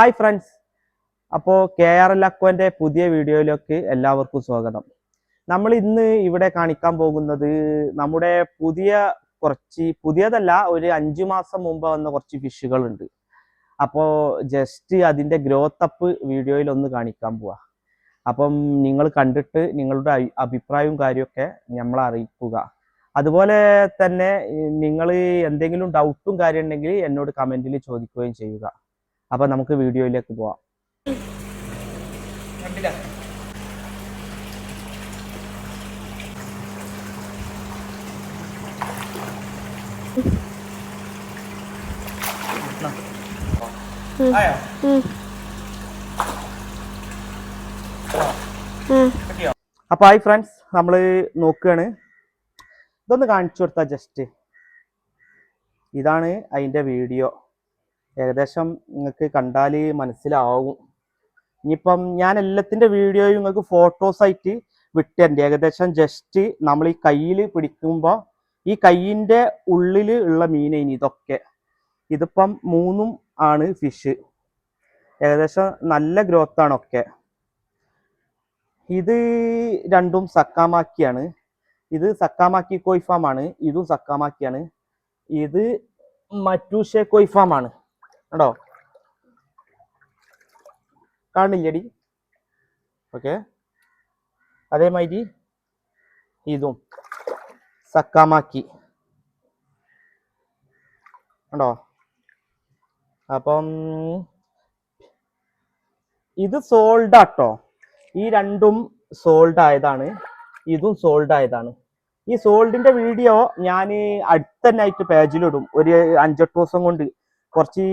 Hi friends, അപ്പോൾ KRL അക്വൻ്റെ പുതിയ വീഡിയോയിലേക്ക് എല്ലാവർക്കും സ്വാഗതം. നമ്മൾ ഇന്ന് ഇവിടെ കാണിക്കാൻ പോകുന്നത് നമ്മുടെ പുതിയതല്ല, ഒരു 5 മാസം മുമ്പ് വന്ന കുറച്ച് ഫിഷുകളുണ്ട്. അപ്പോൾ ജസ്റ്റ് അതിൻ്റെ ഗ്രോത്ത് അപ്പ് വീഡിയോയിൽ ഒന്ന് കാണിക്കാൻ പോവാ. അപ്പം നിങ്ങൾ കണ്ടിട്ട് നിങ്ങളുടെ അഭിപ്രായവും കാര്യമൊക്കെ നമ്മളെ അറിയിക്കുക. അതുപോലെ തന്നെ നിങ്ങൾ എന്തെങ്കിലും ഡൗട്ടും കാര്യം ഉണ്ടെങ്കിൽ എന്നോട് കമൻറ്റിൽ ചോദിക്കുകയും ചെയ്യുക. അപ്പൊ നമുക്ക് വീഡിയോയിലേക്ക് പോവാം. അപ്പൊ ഹായ് ഫ്രണ്ട്സ്, നമ്മൾ നോക്കുകയാണ്. ഇതൊന്ന് കാണിച്ചു കൊടുത്താ ജസ്റ്റ്. ഇതാണ് അതിന്റെ വീഡിയോ. ഏകദേശം നിങ്ങൾക്ക് കണ്ടാൽ മനസ്സിലാവും. ഇനിയിപ്പം ഞാൻ എല്ലാത്തിൻ്റെ വീഡിയോയും നിങ്ങൾക്ക് ഫോട്ടോസായിട്ട് വിട്ടുതരണ്ട്. ഏകദേശം ജസ്റ്റ് നമ്മൾ ഈ കയ്യിൽ പിടിക്കുമ്പോൾ ഈ കയ്യിൻ്റെ ഉള്ളിൽ ഉള്ള മീനേനി ഇതൊക്കെ. ഇതിപ്പം 3 ആണ് ഫിഷ്. ഏകദേശം നല്ല ഗ്രോത്താണ് ഒക്കെ. ഇത് രണ്ടും സക്കാമാക്കിയാണ്. ഇത് സക്കാമാക്കി കോയി ഫാമാണ്. ഇതും സക്കാമാക്കിയാണ്. ഇത് മറ്റൂഷെ കോയി ഫാമാണ്. കേട്ടോ, കാണില്ലടി? ഓക്കെ. അതേമാതിരി ഇതും സക്കാമാക്കി ഉണ്ടോ. അപ്പം ഇത് സോൾഡ് ആട്ടോ. ഈ രണ്ടും സോൾഡ് ആയതാണ്, ഇതും സോൾഡ് ആയതാണ്. ഈ സോൾഡിന്റെ വീഡിയോ ഞാൻ അടുത്തന്നായിട്ട് പേജിലിടും. ഒരു 5-8 ദിവസം കൊണ്ട് കുറച്ച്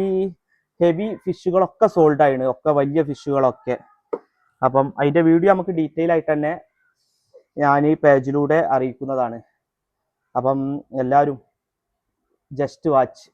ഹെവി ഫിഷുകളൊക്കെ സോൾഡ് ആയിണ്, ഒക്കെ വലിയ ഫിഷുകളൊക്കെ. അപ്പം അതിന്റെ വീഡിയോ നമുക്ക് ഡീറ്റെയിൽ ആയിട്ട് തന്നെ ഞാൻ ഈ പേജിലൂടെ അറിയിക്കുന്നതാണ്. അപ്പം എല്ലാവരും ജസ്റ്റ് വാച്ച്.